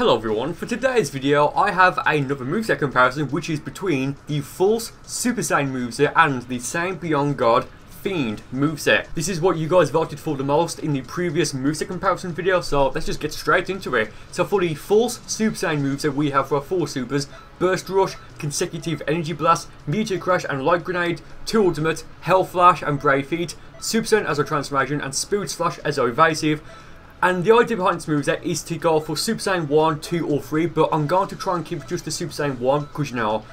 Hello everyone, for today's video I have another moveset comparison which is between the false Super Saiyan moveset and the Saiyan Beyond God Fiend moveset. This is what you guys voted for the most in the previous moveset comparison video, so let's just get straight into it. So for the false Super Saiyan moveset we have for our 4 supers: Burst Rush, Consecutive Energy Blast, Meteor Crash and Light Grenade, 2 Ultimate, Hell Flash and Brave Feet, Super Saiyan as our transformation and Spirit Slash as our evasive. And the idea behind this moveset is to go for Super Saiyan 1, 2 or 3, but I'm going to try and keep just the Super Saiyan 1 because you know,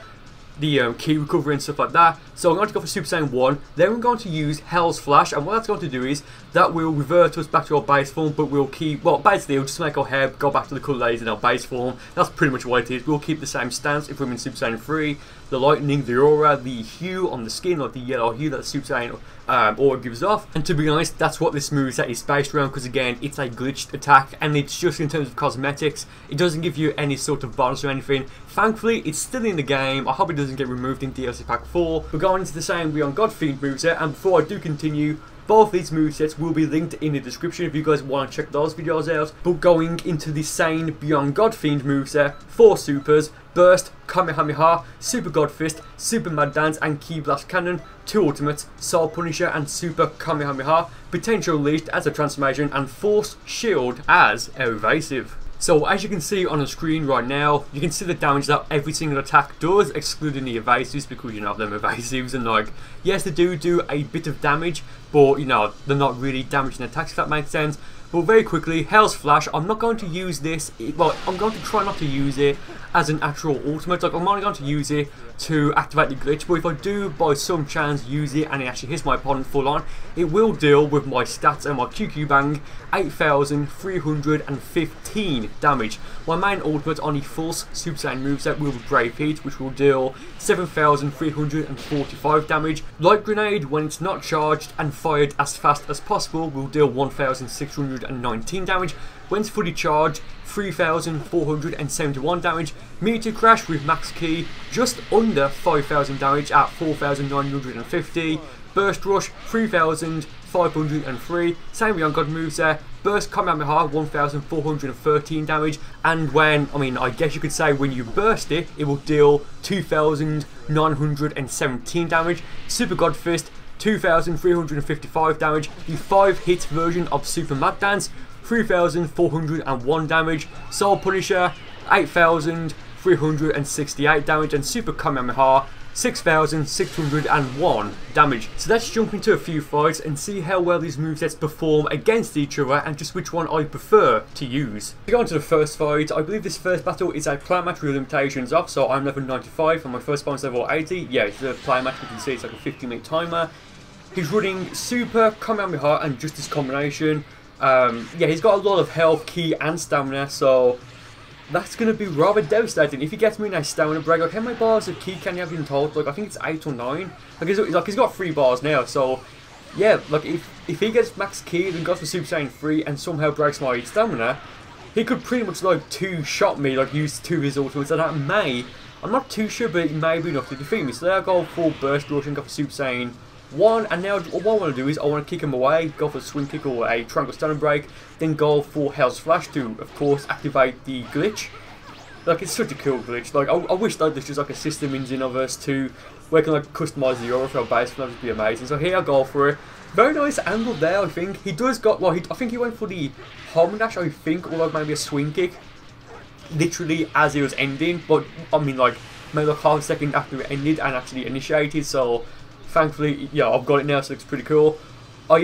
the key recovery and stuff like that. So I'm going to go for Super Saiyan 1, then we're going to use Hell's Flash, and what that's going to do is that will revert us back to our base form, but we'll keep, well basically it'll just make our hair go back to the colour in our base form. That's pretty much what it is. We'll keep the same stance if we're in Super Saiyan 3, the lightning, the aura, the hue on the skin, like the yellow hue that Super Saiyan aura gives off. And to be honest, that's what this moveset is based around, because again, it's a glitched attack, and it's just in terms of cosmetics. It doesn't give you any sort of bonus or anything. Thankfully, it's still in the game. I hope it doesn't get removed in DLC Pack 4. We're going into the Saiyan Beyond God Fiend moveset, and before I do continue, both these movesets will be linked in the description if you guys want to check those videos out. But going into the Saiyan Beyond God Fiend moveset, 4 supers: Burst, Kamehameha, Super God Fist, Super Mad Dance and Ki Blast Cannon, 2 Ultimates, Soul Punisher and Super Kamehameha, Potential Unleashed as a transformation and Force Shield as a evasive. So as you can see on the screen right now, you can see the damage that every single attack does, excluding the evasives, because you know them evasives and like, yes they do a bit of damage, but you know, they're not really damaging attacks, if that makes sense. But very quickly, Hell's Flash, I'm not going to use this, well I'm going to try not to use it as an actual ultimate, like I'm only going to use it to activate the glitch, but if I do by some chance use it and it actually hits my opponent full on, it will deal with my stats and my QQ bang 8,315 damage. My main ultimate on the false Super Saiyan moveset will be Brave Feet, which will deal 7,345 damage. Light Grenade, when it's not charged and fired as fast as possible, will deal 1,619 damage. When it's fully charged, 3,471 damage. Meteor Crash with max key, just under 5,000 damage at 4,950. Burst Rush, 3,503. Saiyan Beyond God moveset, Burst Kamehameha, 1,413 damage. And when, I guess you could say when you burst it, it will deal 2,917 damage. Super God Fist, 2,355 damage. The 5-hit version of Super Mad Dance, 3,401 damage. Soul Punisher, 8,368 damage, and Super Kamehameha, 6,601 damage. So let's jump into a few fights and see how well these movesets perform against each other and just which one I prefer to use. To go on to the first fight, I believe this first battle is a player match with limitations off, so I'm level 95 and my first opponent's level 80. Yeah, it's a player match, you can see it's like a 50-minute timer. He's running Super Kamehameha and just this combination. Yeah, he's got a lot of health, ki and stamina, so that's going to be rather devastating. If he gets me in a stamina break, like how many bars of ki can you have been told? Like I think it's 8 or 9. Like he's got 3 bars now, so yeah, like if he gets max ki and goes for Super Saiyan 3 and somehow breaks my stamina, he could pretty much like 2-shot me, like use 2 of his ultimates, and that may, I'm not too sure, but it may be enough to defeat me. So there I go for Burst Rush and go for Super Saiyan 1, and now what I want to do is I want to kick him away, go for a swing kick or a triangle stunning break, then go for Hell's Flash to, of course, activate the glitch. Like, it's such a cool glitch. Like, I wish that there's just like a system in Xenoverse 2 where I can like customise the aura for our base, and that would be amazing. So here I go for it. Very nice angle there, I think. He does got, well, I think he went for the home dash, I think, or like maybe a swing kick, literally as it was ending, but like maybe like half a second after it ended and actually initiated, so thankfully, yeah, I've got it now, so it looks pretty cool. I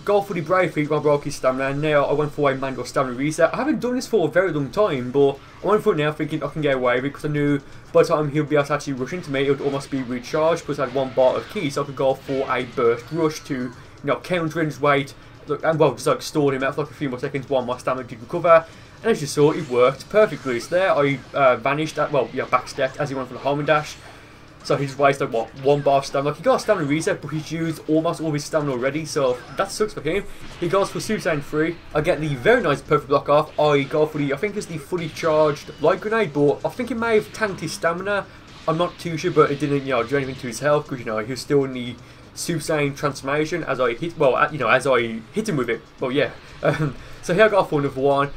go for the Brave Feet while I broke his stamina, and now I went for a manual stamina reset. I haven't done this for a very long time, but I went for it now thinking I can get away with it, because I knew by the time he'll be able to actually rush into me, it would almost be recharged, because I had 1 bar of ki, so I could go for a Burst Rush to, you know, counter his weight, and well, just like stall him out for like a few more seconds while my stamina did recover. And as you saw, it worked perfectly. So there I vanished, well, yeah, backstepped as he went for the home dash. So he just wasted like, what, 1 bar of stamina. Like, he got a stamina reset, but he's used almost all his stamina already, so that sucks for him. He goes for Super Saiyan 3. I get the very nice perfect block off. I go for the, I think it's the fully charged Light Grenade, but I think it may have tanked his stamina. I'm not too sure, but it didn't, you know, do anything to his health, because, you know, he was still in the Super Saiyan transformation as I hit, well, you know, as I hit him with it. Well, yeah. So here I got for another one.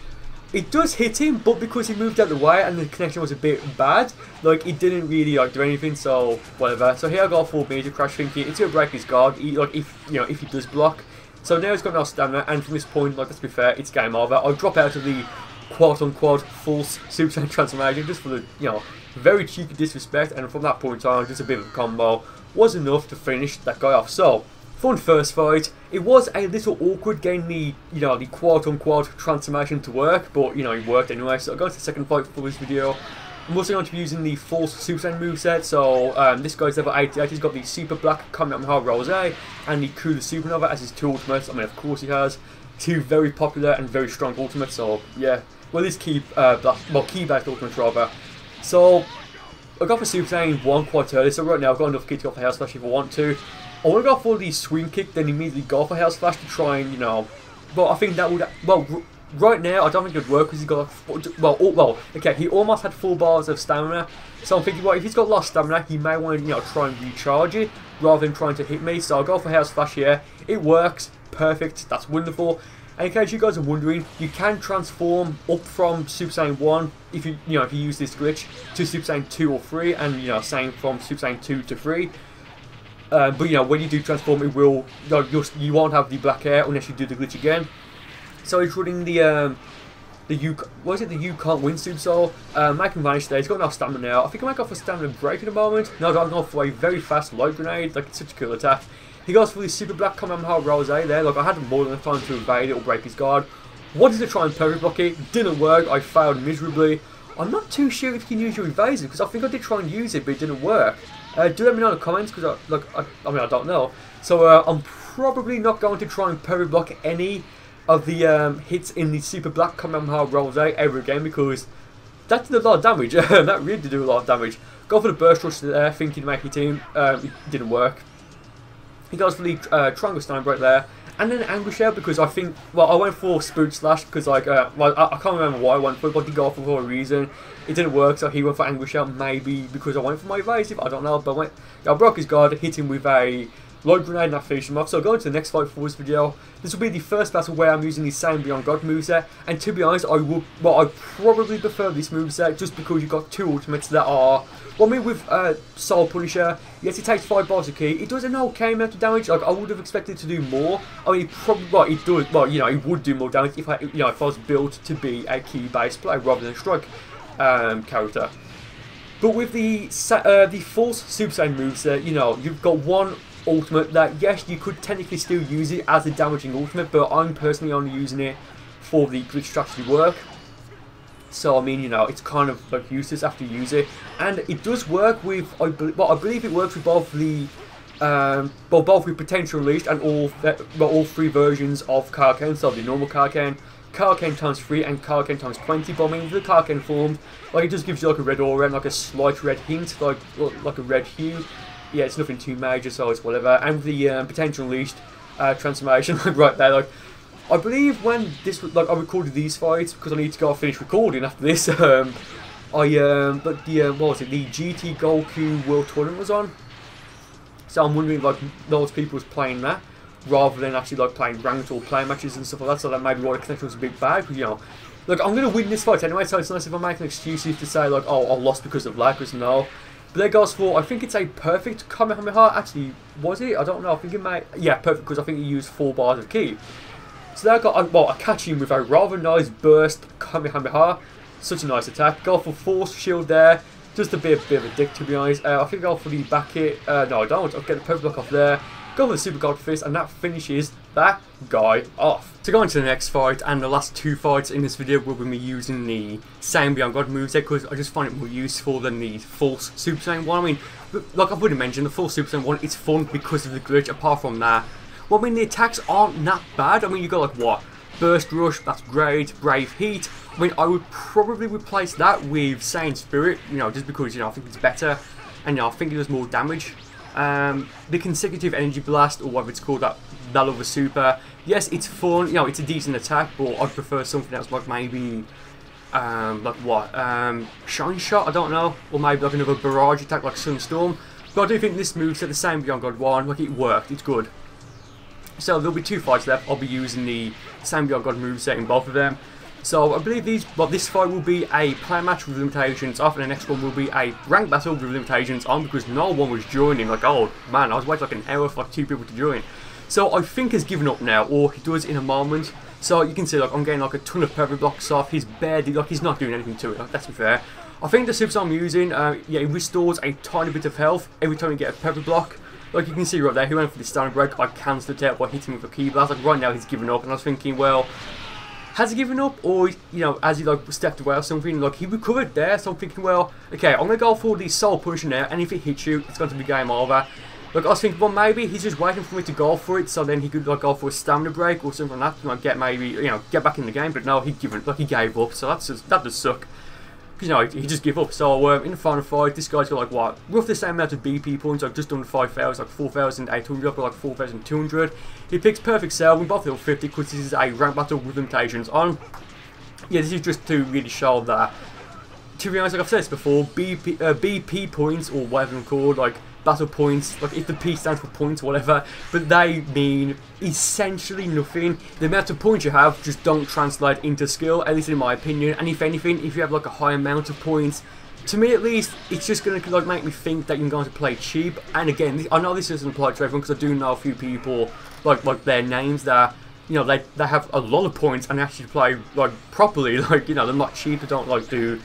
it does hit him, but because he moved out of the way and the connection was a bit bad, like, it didn't really, like, do anything, so, whatever. So here I got a full major crash thinking, it's gonna break his guard, like, if, you know, if he does block. So now he's got no stamina, and from this point, like, let's be fair, it's game over. I'll drop out of the quote-unquote false Super Saiyan transformation just for the, you know, very cheeky disrespect, and from that point on, just a bit of a combo was enough to finish that guy off. So, fun first fight. It was a little awkward getting the, you know, the quote-unquote transformation to work, but, you know, it worked anyway. So I'll go to the second fight for this video. I'm also going to be using the false Super Saiyan moveset. So this guy's level 88. He's got the Super Black Kamehameha Rose and the Cooler Supernova as his two ultimates. I mean, of course he has two very popular and very strong ultimates. So yeah, well, his key-based ultimates rather. So I got for Super Saiyan 1 quite early. So right now I've got enough kit to go for House Flash if I want to. I want to go for the swing kick, then immediately go for House Flash to try and, you know, but I think that would, well, right now I don't think it would work because he's got, well, okay, he almost had full bars of stamina, so I'm thinking, well, if he's got lost stamina, he may want to, you know, try and recharge it rather than trying to hit me. So I'll go for House Flash here. It works, perfect, that's wonderful. And in case you guys are wondering, you can transform up from Super Saiyan 1 if you use this glitch to Super Saiyan 2 or 3, and, you know, same from Super Saiyan 2 to 3. But you know, when you do transform, it will, you won't have the black hair unless you do the glitch again. So he's running the you can't win Super Soul. Make him vanish there. He's got enough stamina now. I think I might go for stamina break at the moment. No, I'm going for a very fast light grenade. Like, it's such a cool attack. He goes for the Super Black Kamehameha Rose there. Like, I had more than enough time to evade it or break his guard. Wanted to try and perfect block it. Didn't work. I failed miserably. I'm not too sure if you can use your evasive because I think I did try and use it, but it didn't work. Do let me know in the comments because I mean I don't know. So I'm probably not going to try and parry block any of the hits in the Super Black Kamehameha Rose ever again because that did a lot of damage. That really did do a lot of damage. Go for the burst rush there, thinking to make it team. It didn't work. He goes for the triangle stone break there, and then Angry Shell because I think, well, I went for Spirit Slash because like, well, I can't remember why I went for it, but I did go for a reason. It didn't work, so he went for Angry Shell, maybe because I went for my evasive, I don't know, but I broke his guard, hit him with a light grenade and I finished him off. So going to the next fight for this video, this will be the first battle where I'm using the Saiyan Beyond God moveset, and to be honest, I probably prefer this moveset just because you've got two ultimates that are, well, I mean with Soul Punisher, yes, it takes 5 bars of key, it does an okay amount of damage. Like, I would have expected to do more. I mean, it probably, well, it does, well, you know, it would do more damage if if I was built to be a key-based player rather than a strike character. But with the false Super Saiyan moveset, you know, you've got one ultimate that, yes, you could technically still use it as a damaging ultimate, but I'm personally only using it for the glitch to actually work. So I mean, you know, it's kind of like useless after you use it, and it does work with, I believe it works with both the both with Potential Unleashed and all 3 versions of Kaioken. So the normal Kaioken, Kaioken times 3 and Kaioken times 20. But I mean, with the Kaioken form, like, it just gives you like a red aura and like a slight red hint, like a red hue. Yeah, it's nothing too major, so it's whatever. And the Potential Unleashed transformation, like right there, like, I believe when this was, like, I recorded these fights because I need to go finish recording after this. But the what was it? The GT Goku World Tournament was on. So I'm wondering, like, those people was playing that rather than actually like playing ranked or play matches and stuff like that. So that maybe why the connection was a bit bad. Because, you know, look, I'm gonna win this fight anyway. So it's nice if I'm making excuses to say like, oh, I lost because of lag. Because no. But there goes for, I think it's a perfect Kamehameha. Actually, was it? I don't know. I think it might. Yeah, perfect, because I think he used 4 bars of ki. So there I got, well, I catch him with a rather nice burst Kamehameha. Such a nice attack. Go for force shield there. Just a bit of a dick, to be honest. I think I'll go for the back hit. No, I don't. I'll get the perfect block off there. Go for the Super God Fist, and that finishes that guy off. So going to the next fight, and the last 2 fights in this video will be me using the Saiyan Beyond God moveset, because I just find it more useful than the false Super Saiyan 1. I mean, like I've already mentioned, the false Super Saiyan 1, it's fun because of the glitch. Apart from that, well, I mean, the attacks aren't that bad. I mean, you got like, what? Burst Rush, that's great. Brave Heat. I mean, I would probably replace that with Saiyan Spirit, you know, just because, you know, I think it's better, and, you know, I think it does more damage. The consecutive energy blast, or whatever it's called, that other super, yes, it's fun, you know, it's a decent attack, but I'd prefer something else, like maybe like what, Shine Shot, I don't know, or maybe like another barrage attack like Sunstorm. But I do think this moveset, the same Beyond God 1, like, it worked, it's good. So there'll be 2 fights left. I'll be using the Saiyan Beyond God moveset in both of them. So I believe this fight will be a player match with limitations off, and the next one will be a ranked battle with limitations on, because no one was joining. Like, oh man, I was waiting like an hour for like 2 people to join. So I think he's given up now, or he does in a moment. So you can see, like, I'm getting like a ton of purple blocks off. He's barely, like, he's not doing anything to it. Like, let's be fair. I think the Super Saiyan I'm using, yeah, it restores a tiny bit of health every time you get a purple block. Like you can see right there, he went for the standard break. I cancelled it out by hitting him with a key blast. Like right now, he's given up, and I was thinking, well, has he given up, or, you know, has he like stepped away or something? Like, he recovered there, so I'm thinking, well, okay, I'm gonna go for the soul push now, and if it hits you, it's going to be game over. Like, I was thinking, well, maybe he's just waiting for me to go for it, so then he could like go for a stamina break or something like that, like get maybe, you know, get back in the game. But no, he gave up. So that does suck. You know, he just gave up. So in the final fight, this guy's got like what, roughly the same amount of BP points, like just under 5,000, like 4,800, up to like 4,200. He picks perfect cell. We both level 50 because this is a rank battle with limitations on. Yeah, this is just to really show that. To be honest, like I've said this before, BP points, or whatever they're called, like battle points, like if the P stands for points or whatever, but they mean essentially nothing. The amount of points you have just don't translate into skill, at least in my opinion. And if anything, if you have like a high amount of points, to me at least, it's just going to like make me think that you're going to play cheap. And again, I know this doesn't apply to everyone, because I do know a few people, like their names that, you know, they have a lot of points and actually play like properly. Like, you know, they're not cheap, they don't like do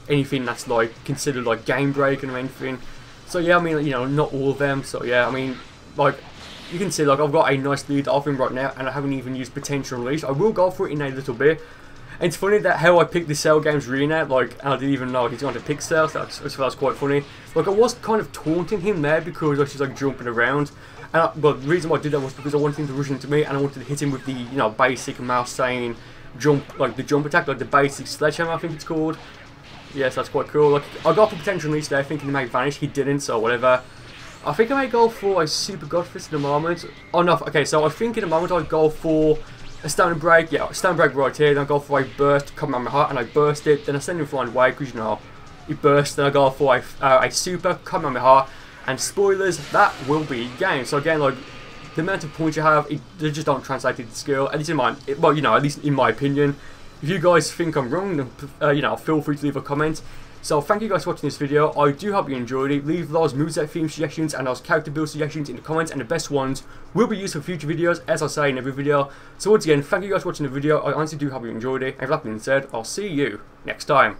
anything that's like considered like game breaking or anything. So yeah, I mean, you know, not all of them. So yeah, I mean, like, you can see, like, I've got a nice lead off him right now, and I haven't even used potential release. I will go for it in a little bit. And it's funny that how I picked the Cell Games arena, like, and I didn't even know he's going to pick Cell, so that's quite funny. Like, I was kind of taunting him there because I was just like jumping around. But the reason why I did that was because I wanted him to rush into me, and I wanted to hit him with the, you know, basic mouse saying jump, like the jump attack, like the basic sledgehammer, I think it's called. Yes, that's quite cool. Like, I got for potential release there thinking he might vanish. He didn't, so whatever. I think I might go for a Super Godfist in a moment. Oh no, okay, so I think in a moment I'd go for a standard break. Yeah, standard break right here. Then I go for a burst, come on my heart, and I burst it. Then I send him flying away because, you know, he bursts. Then I go for a super, come on my heart. And spoilers, that will be game. So again, like, the amount of points you have, they just don't translate into skill. At least in my, well, you know, at least in my opinion. If you guys think I'm wrong, then, you know, feel free to leave a comment. So thank you guys for watching this video. I do hope you enjoyed it. Leave those moveset theme suggestions and those character build suggestions in the comments, and the best ones will be used for future videos, as I say in every video. So once again, thank you guys for watching the video. I honestly do hope you enjoyed it. And with that being said, I'll see you next time.